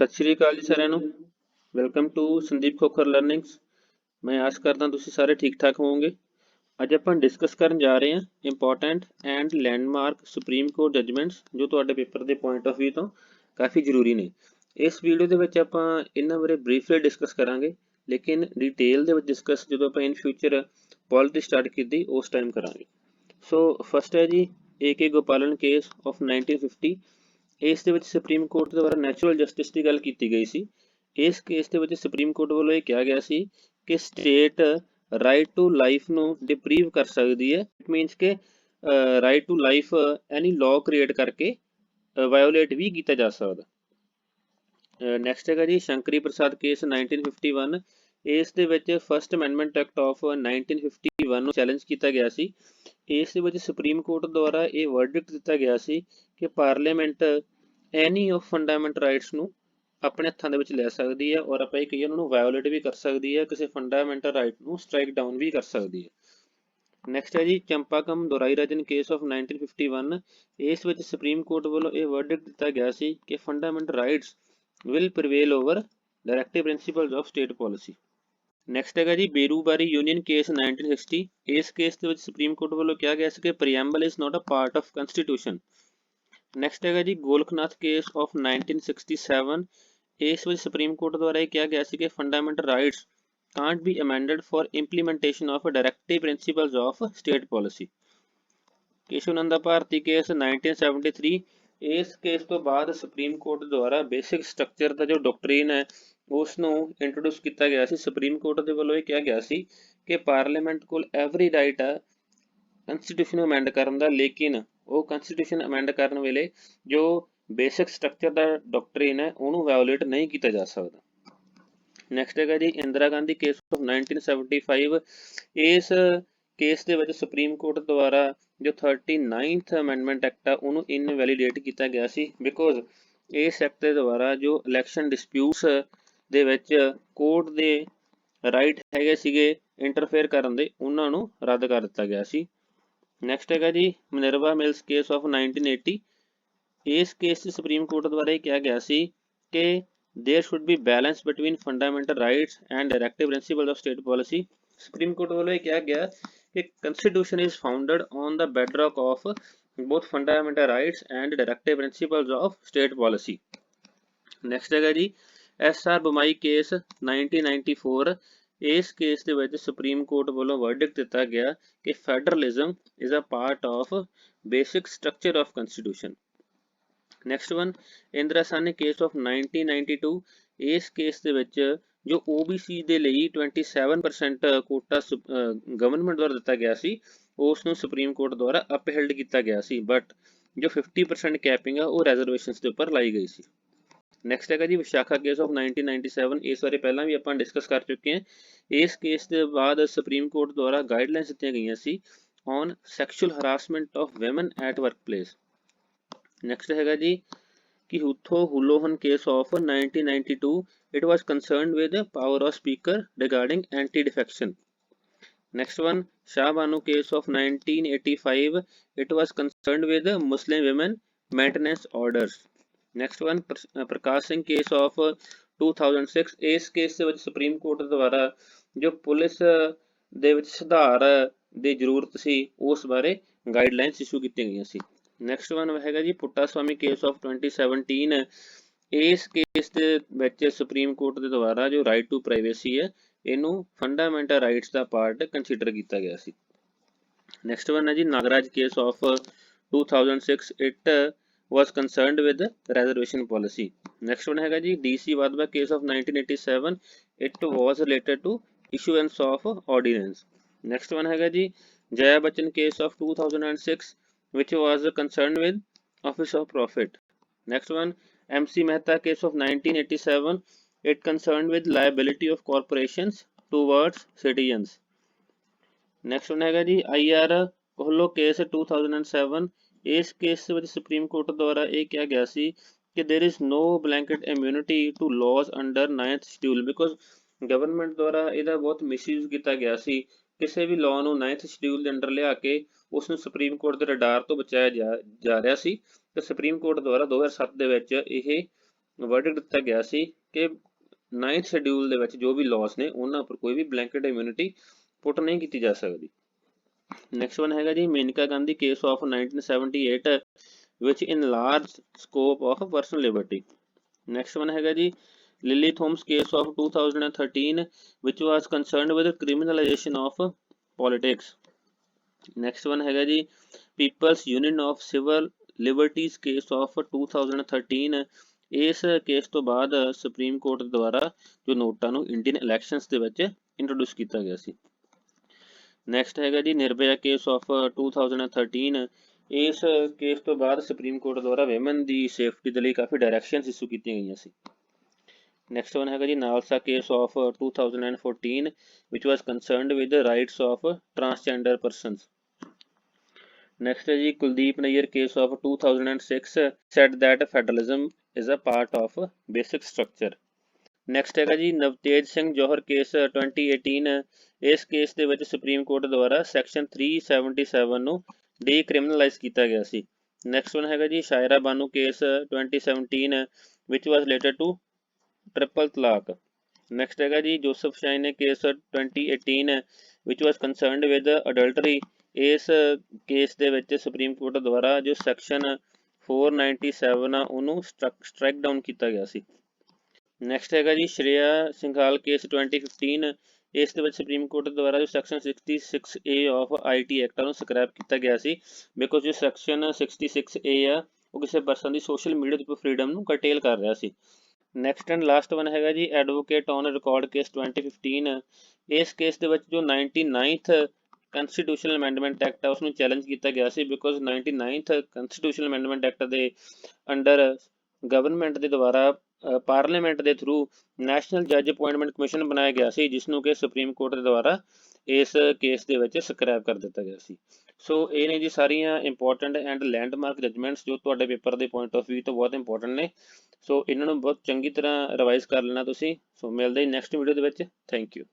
सत श्री अकाल जी साਰਿਆਂ ਨੂੰ ਵੈਲਕਮ ਟੂ ਸੰਦੀਪ ਖੋਖਰ ਲਰਨਿੰਗਸ। ਮੈਂ ਆਸ ਕਰਦਾ ਤੁਸੀਂ ਸਾਰੇ ਠੀਕ ਠਾਕ ਹੋਵੋਗੇ। ਅੱਜ ਆਪਾਂ ਡਿਸਕਸ ਕਰਨ ਜਾ ਰਹੇ ਹਾਂ important and landmark supreme court judgements ਜੋ ਤੁਹਾਡੇ ਪੇਪਰ ਦੇ ਪੁਆਇੰਟ ਆਫ ਵਿਊ ਤੋਂ ਕਾਫੀ ਜ਼ਰੂਰੀ ਨੇ। ਇਸ ਵੀਡੀਓ ਦੇ ਵਿੱਚ ਆਪਾਂ ਇਹਨਾਂ ਬਾਰੇ ਬਰੀਫਲੀ ਡਿਸਕਸ ਕਰਾਂਗੇ, ਲੇਕਿਨ ਡਿਟੇਲ ਦੇ ਵਿੱਚ ਡਿਸਕਸ ਜਦੋਂ ਆਪਾਂ ਇਨ ਫਿਊਚਰ ਪੋਲਿਟੀ ਸਟਾਰਟ ਕੀਤੀ ਉਸ ਟਾਈਮ ਕਰਾਂਗੇ। ਸੋ ਫਸਟ ਹੈ ਜੀ AK ਗੋਪਾਲਨ ਕੇਸ ਆਫ 1950। ਇਸ ਦੇ ਵਿੱਚ ਸੁਪਰੀਮ ਕੋਰਟ ਦੁਆਰਾ ਨੈਚੁਰਲ ਜਸਟਿਸ ਦੀ ਗੱਲ ਕੀਤੀ ਗਈ ਸੀ। ਇਸ ਕੇਸ ਦੇ ਵਿੱਚ ਸੁਪਰੀਮ ਕੋਰਟ ਵੱਲੋਂ ਇਹ ਕਿਹਾ ਗਿਆ ਸੀ ਕਿ ਸਟੇਟ ਰਾਈਟ ਟੂ ਲਾਈਫ ਨੂੰ ਡਿਪਰੀਵ ਕਰ ਸਕਦੀ ਹੈ। ਇਟ ਮੀਨਸ ਕਿ right to life any law create ਕਰਕੇ ਵਾਇਓਲੇਟ ਵੀ ਕੀਤਾ ਜਾ ਸਕਦਾ। ਨੈਕਸਟ ਹੈਗਾ ਜੀ ਸ਼ੰਕਰੀ ਪ੍ਰਸਾਦ ਕੇਸ 1951। ਇਸ ਦੇ ਵਿੱਚ ਫਸਟ ਅਮੈਂਡਮੈਂਟ ਐਕਟ ਆਫ 1951 ਨੂੰ ਚੈਲੰਜ ਕੀਤਾ ਗਿਆ ਸੀ। ਇਸ ਦੇ ਵਿੱਚ ਸੁਪਰੀਮ ਕੋਰਟ ਦੁਆਰਾ ਇਹ ਵਰਡਿਕਟ ਦਿੱਤਾ ਗਿਆ ਸੀ ਕਿ parliament any of fundamental rights ਨੂੰ ਆਪਣੇ ਹੱਥਾਂ ਦੇ ਵਿੱਚ ਲੈ ਸਕਦੀ ਹੈ ਔਰ ਆਪਾਂ ਇਹ ਕਹੀਏ ਉਹਨਾਂ ਨੂੰ ਵਾਇਓਲੇਟ ਵੀ ਕਰ ਸਕਦੀ ਹੈ, ਕਿਸੇ ਫੰਡਾਮੈਂਟਲ ਰਾਈਟ ਨੂੰ ਸਟ੍ਰਾਈਕ ਡਾਊਨ ਵੀ ਕਰ ਸਕਦੀ ਹੈ। ਨੈਕਸਟ ਹੈ ਜੀ ਚੰਪਾਕਮ ਦੁਰਾਈ ਰਾਜਨ ਕੇਸ ਆਫ 1951। ਇਸ ਵਿੱਚ ਸੁਪਰੀਮ ਕੋਰਟ ਵੱਲੋਂ ਇਹ ਵਰਡਿਕਟ ਦਿੱਤਾ ਗਿਆ ਸੀ ਕਿ fundamental rights will prevail over directive principles of state policy. Next ਹੈਗਾ ਜੀ ਬੇਰੂਬਾਰੀ ਯੂਨੀਅਨ ਕੇਸ 1960। ਇਸ ਕੇਸ ਦੇ ਵਿੱਚ ਸੁਪਰੀਮ ਕੋਰਟ ਵੱਲੋਂ ਕਿਹਾ ਗਿਆ ਸੀ ਕਿ preamble is not a part of constitution. Next ਹੈਗਾ ਜੀ ਗੋਲਖਨਾਥ ਕੇਸ ਆਫ 1967। ਇਸ ਵਿੱਚ ਸੁਪਰੀਮ ਕੋਰਟ ਦੁਆਰਾ ਇਹ ਕਿਹਾ ਗਿਆ ਸੀ ਕਿ fundamental rights can't be amended for implementation of directive principles of state policy. Keshav Nanda Bharati case 1973। ਇਸ ਕੇਸ ਤੋਂ ਬਾਅਦ ਸੁਪਰੀਮ ਕੋਰਟ ਦੁਆਰਾ ਬੇਸਿਕ ਸਟਰਕਚਰ ਦਾ ਜੋ ਡਾਕਟਰੀਨ ਹੈ ਉਸ ਨੂੰ ਇੰਟਰੋਡਿਊਸ ਕੀਤਾ ਗਿਆ ਸੀ। ਸੁਪਰੀਮ ਕੋਰਟ ਦੇ ਵੱਲੋਂ ਇਹ ਕਿਹਾ ਗਿਆ ਸੀ ਕਿ ਪਾਰਲੀਮੈਂਟ ਕੋਲ ਐਵਰੀ ਰਾਈਟ ਆ ਕੰਸਟੀਟਿਊਸ਼ਨ ਨੂੰ ਅਮੈਂਡ ਕਰਨ ਦਾ, ਲੇਕਿਨ ਉਹ ਕੰਸਟੀਟਿਊਸ਼ਨ ਅਮੈਂਡ ਕਰਨ ਵੇਲੇ ਜੋ ਬੇਸਿਕ ਸਟਰਕਚਰ ਦਾ ਡਾਕਟਰੀਨ ਹੈ ਉਹਨੂੰ ਵਾਇਓਲੇਟ ਨਹੀਂ ਕੀਤਾ ਜਾ ਸਕਦਾ। ਨੈਕਸਟ ਹੈਗਾ ਜੀ ਇੰਦਰਾ ਗਾਂਧੀ ਕੇਸ ਆਫ 1975। ਇਸ ਕੇਸ ਦੇ ਵਿੱਚ ਸੁਪਰੀਮ ਕੋਰਟ ਦੁਆਰਾ ਜੋ 39th ਅਮੈਂਡਮੈਂਟ ਐਕਟ ਆ ਉਹਨੂੰ ਇਨਵੈਲੀਡੇਟ ਕੀਤਾ ਗਿਆ ਸੀ, ਬਿਕੋਜ਼ ਇਸ ਐਕਟ ਦੇ ਦੁਆਰਾ ਜੋ ਇਲੈਕਸ਼ਨ ਡਿਸਪਿਊਟਸ ਦੇ ਵਿੱਚ ਕੋਰਟ ਦੇ ਰਾਈਟ ਹੈਗੇ ਸੀਗੇ ਇੰਟਰਫੇਅਰ ਕਰਨ ਦੇ, ਉਹਨਾਂ ਨੂੰ ਰੱਦ ਕਰ ਦਿੱਤਾ ਗਿਆ ਸੀ। ਨੈਕਸਟ ਹੈਗਾ ਜੀ ਮਿਨਰਵਾ ਮਿਲਸ ਕੇਸ ਆਫ 1980। ਇਸ ਕੇਸ 'ਚ ਸੁਪਰੀਮ ਕੋਰਟ ਦੁਆਰਾ ਇਹ ਕਿਹਾ ਗਿਆ ਸੀ ਕਿ there should be balance between fundamental rights and directive principles of state policy। Supreme court ਵੱਲੋਂ ਇਹ ਕਿਹਾ ਗਿਆ ਕਿ constitution is founded on the bedrock of both fundamental rights and directive principles of state policy। Next ਹੈਗਾ ਜੀ SR ਬੁਮਾਈ case 1994। ਇਸ ਕੇਸ ਦੇ ਵਿੱਚ ਸੁਪਰੀਮ ਕੋਰਟ ਵੱਲੋਂ ਵਰਡਿਕਟ ਦਿੱਤਾ ਗਿਆ ਕਿ federalism is a part of basic structure of constitution। Next one Indira Sahni case of 1992। ਇਸ ਕੇਸ ਦੇ ਵਿੱਚ ਜੋ OBC ਦੇ ਲਈ 27% ਕੋਟਾ ਗਵਰਨਮੈਂਟ ਦੁਆਰਾ ਦਿੱਤਾ ਗਿਆ ਸੀ ਉਸ ਨੂੰ ਸੁਪਰੀਮ ਕੋਰਟ ਦੁਆਰਾ ਅਪਹੈਲਡ ਕੀਤਾ ਗਿਆ ਸੀ, ਬਟ ਜੋ 50% ਕੈਪਿੰਗ ਆ ਉਹ ਰਿਜ਼ਰਵੇਸ਼ਨਸ ਦੇ ਉੱਪਰ ਲਾਈ ਗਈ ਸੀ। ਨੈਕਸਟ ਹੈਗਾ ਜੀ ਵਿਸ਼ਾਖਾ ਕੇਸ ਆਫ 1997। ਇਸ ਬਾਰੇ ਪਹਿਲਾਂ ਵੀ ਆਪਾਂ ਡਿਸਕਸ ਕਰ ਚੁੱਕੇ ਹਾਂ। ਇਸ ਕੇਸ ਦੇ ਬਾਅਦ ਸੁਪਰੀਮ ਕੋਰਟ ਦੁਆਰਾ ਗਾਈਡਲਾਈਨਸ ਦਿੱਤੀਆਂ ਗਈਆਂ ਸੀ on sexual harassment of woman at workplace. Next ਹੈਗਾ ਜੀ Kihuto Holohan case of 1992. It was concerned with the power of speaker regarding anti-defection. Next one Shah Banu case of 1985. It was concerned with the Muslim women maintenance orders. Next one Prakash Singh case of 2006। ਇਸ ਕੇਸ ਦੇ ਵਿੱਚ supreme court ਦੁਆਰਾ ਜੋ police ਦੇ ਵਿੱਚ ਸੁਧਾਰ ਦੀ ਜ਼ਰੂਰਤ ਸੀ ਉਸ ਬਾਰੇ ਗਾਈਡਲਾਈਨਸ ਇਸ਼ੂ ਕੀਤੀਆਂ ਗਈਆਂ ਸੀ। ਨੈਕਸਟ ਵਨ ਹੈਗਾ ਜੀ ਪੁੱਟਾ ਸਵਾਮੀ ਕੇਸ ਆਫ 2017। ਇਸ ਕੇਸ ਦੇ ਵਿੱਚ ਸੁਪਰੀਮ ਕੋਰਟ ਦੇ ਦੁਆਰਾ ਜੋ ਰਾਈਟ ਟੂ ਪ੍ਰਾਈਵੇਸੀ ਹੈ ਇਹਨੂੰ ਫੰਡਾਮੈਂਟਲ ਰਾਈਟਸ ਦਾ ਪਾਰਟ ਕੰਸੀਡਰ ਕੀਤਾ ਗਿਆ ਸੀ। ਨੈਕਸਟ ਵਨ ਹੈ ਜੀ Nagaraj case of 2006। It was concerned with reservation policy। next one ਹੈਗਾ ਜੀ DC ਵਾਧਵਾ case of 1987। it was related to issuance of ordinance। next one ਹੈਗਾ ਜੀ ਜया Bachchan case of 2006 which was concerned with office of profit। next one MC Mehta case of 1987। it concerned with liability of corporations towards citizens। next one ਹੈਗਾ ਜੀ IR ਕੋਹਲੋ case 2007। ਇਸ case ਵਿੱਚ supreme court ਦੁਆਰਾ ਇਹ ਕਿਹਾ ਗਿਆ ਸੀ ਕਿ there is no blanket immunity to laws under 9th schedule because government ਦੁਆਰਾ ਇਹਦਾ ਬਹੁਤ ਮਿਸਯੂਜ਼ ਕੀਤਾ ਗਿਆ ਸੀ। ਕਿਸੇ ਵੀ ਲਾਅ ਨੂੰ 9th ਸ਼ਡਿਊਲ ਦੇ ਅੰਡਰ ਲਿਆ ਕੇ ਉਸ ਨੂੰ ਸੁਪਰੀਮ ਕੋਰਟ ਦੇ ਰਡਾਰ ਤੋਂ ਬਚਾਇਆ ਜਾ ਰਿਹਾ ਸੀ ਤੇ ਸੁਪਰੀਮ ਕੋਰਟ ਦੁਆਰਾ 2007 ਦੇ ਵਿੱਚ ਇਹ ਵਰਡਿਕਟ ਦਿੱਤਾ ਗਿਆ ਸੀ ਕਿ 9th ਸ਼ਡਿਊਲ ਦੇ ਵਿੱਚ ਜੋ ਵੀ ਲਾਜ਼ ਨੇ ਉਹਨਾਂ ਉੱਪਰ ਕੋਈ ਵੀ ਬਲੈਂਕਟ ਇਮਿਊਨਿਟੀ ਪੁੱਟ ਨਹੀਂ ਕੀਤੀ ਜਾ ਸਕਦੀ। ਨੈਕਸਟ ਵਨ ਹੈਗਾ ਜੀ Maneka Gandhi case of 1978 which enlarged scope of personal liberty। next one ਹੈਗਾ ਜੀ Lily Thomas case of 2013 which was concerned with criminalization of politics। next one ਹੈਗਾ ਜੀ People's Union of Civil Liberties case of 2013। ਇਸ case ਤੋਂ ਬਾਅਦ supreme court ਦੁਆਰਾ ਜੋ ਨੋਟਾਂ ਨੂੰ ਇੰਡੀਅਨ ਇਲੈਕਸ਼ਨਸ ਦੇ ਵਿੱਚ ਇੰਟਰੋਡਿਊਸ ਕੀਤਾ ਗਿਆ ਸੀ। ਨੈਕਸਟ ਹੈਗਾ ਜੀ ਨਿਰਭਇਆ ਕੇਸ ਆਫ 2013। ਇਸ ਕੇਸ ਤੋਂ ਬਾਅਦ ਸੁਪਰੀਮ ਕੋਰਟ ਦੁਆਰਾ ਵਿਮਨ ਦੀ ਸੇਫਟੀ ਦੇ ਲਈ ਕਾਫੀ ਡਾਇਰੈਕਸ਼ਨਸ ਇਸ਼ੂ ਕੀਤੀਆਂ ਗਈਆਂ ਸੀ। ਨੈਕਸਟ ਵਨ ਹੈਗਾ ਜੀ ਨਾਲਸਾ case of 2014 which was concerned with the rights of transgender persons। Next ਹੈ ਜੀ Kuldip Nayar case of 2006 said that federalism is a part of basic structure। Next ਹੈਗਾ ਜੀ ਨਵਤੇਜ ਸਿੰਘ ਜੌਹਰ ਕੇਸ 2018। ਇਸ ਕੇਸ ਦੇ ਵਿੱਚ ਸੁਪਰੀਮ ਕੋਰਟ ਦੁਆਰਾ ਸੈਕਸ਼ਨ 377 ਨੂੰ ਡੀਕ੍ਰਿਮੀਨਲਾਈਜ਼ ਕੀਤਾ ਗਿਆ ਸੀ। ਨੈਕਸਟ ਵਨ ਹੈਗਾ ਜੀ Shayara Bano case 2017 which was related to triple talaq. Next ਹੈਗਾ ਜੀ Joseph Shine case 2018 which was concerned with adultery। ਇਸ ਕੇਸ ਦੇ ਵਿੱਚ ਸੁਪਰੀਮ ਕੋਰਟ ਦੁਆਰਾ ਜੋ ਸੈਕਸ਼ਨ 497 ਆ ਉਹਨੂੰ ਸਟ੍ਰਾਈਕ ਡਾਊਨ ਕੀਤਾ ਗਿਆ ਸੀ। ਨੈਕਸਟ ਹੈਗਾ ਜੀ ਸ਼੍ਰੇਆ ਸਿੰਘਾਲ ਕੇਸ 2015। ਇਸ ਦੇ ਵਿੱਚ ਸੁਪਰੀਮ ਕੋਰਟ ਦੁਆਰਾ ਜੋ section 66A of IT act ਨੂੰ ਸਕ੍ਰੈਪ ਕੀਤਾ ਗਿਆ ਸੀ ਬਿਕੋਜ਼ ਜੋ ਸੈਕਸ਼ਨ 66A ਆ ਉਹ ਕਿਸੇ ਪਰਸਨ ਦੀ ਸੋਸ਼ਲ ਮੀਡੀਆ ਦੇ ਫਰੀਡਮ ਨੂੰ ਕਰਟੇਲ ਕਰ ਰਿਹਾ ਸੀ। ਨੈਕਸਟ ਐਂਡ ਲਾਸਟ ਵਨ ਹੈਗਾ ਜੀ ਐਡਵੋਕੇਟ ਔਨ ਰਿਕਾਰਡ ਕੇਸ 2015। ਇਸ ਕੇਸ ਦੇ ਵਿੱਚ ਜੋ 99th ਕੰਸਟੀਟਿਊਸ਼ਨਲ ਅਮੈਂਡਮੈਂਟ ਐਕਟ ਆ ਉਸਨੂੰ ਚੈਲੰਜ ਕੀਤਾ ਗਿਆ ਸੀ ਬਿਕੋਜ਼ 99th ਕੰਸਟੀਟਿਊਸ਼ਨਲ ਅਮੈਂਡਮੈਂਟ ਐਕਟ ਦੇ ਅੰਡਰ ਗਵਰਨਮੈਂਟ ਦੇ ਦੁਆਰਾ ਪਾਰਲੀਮੈਂਟ ਦੇ ਥਰੂ ਨੈਸ਼ਨਲ ਜੱਜ ਅਪੁਆਇੰਟਮੈਂਟ ਕਮਿਸ਼ਨ ਬਣਾਇਆ ਗਿਆ ਸੀ ਜਿਸ ਨੂੰ ਕਿ ਸੁਪਰੀਮ ਕੋਰਟ ਦੇ ਦੁਆਰਾ ਇਸ ਕੇਸ ਦੇ ਵਿੱਚ ਸਕ੍ਰੈਪ ਕਰ ਦਿੱਤਾ ਗਿਆ ਸੀ। ਸੋ ਇਹ ਨੇ ਜੀ ਸਾਰੀਆਂ ਇੰਪੋਰਟੈਂਟ ਐਂਡ ਲੈਂਡਮਾਰਕ ਜਜਮੈਂਟਸ ਜੋ ਤੁਹਾਡੇ ਪੇਪਰ ਦੇ ਪੁਆਇੰਟ ਆਫ ਵਿਊ ਤੋਂ ਬਹੁਤ ਇੰਪੋਰਟੈਂਟ ਨੇ। ਸੋ ਇਹਨਾਂ ਨੂੰ ਬਹੁਤ ਚੰਗੀ ਤਰ੍ਹਾਂ ਰਿਵਾਈਜ਼ ਕਰ ਲੈਣਾ ਤੁਸੀਂ। ਸੋ ਮਿਲਦੇ ਨੈਕਸਟ ਵੀਡੀਓ ਦੇ ਵਿੱਚ। Thank you.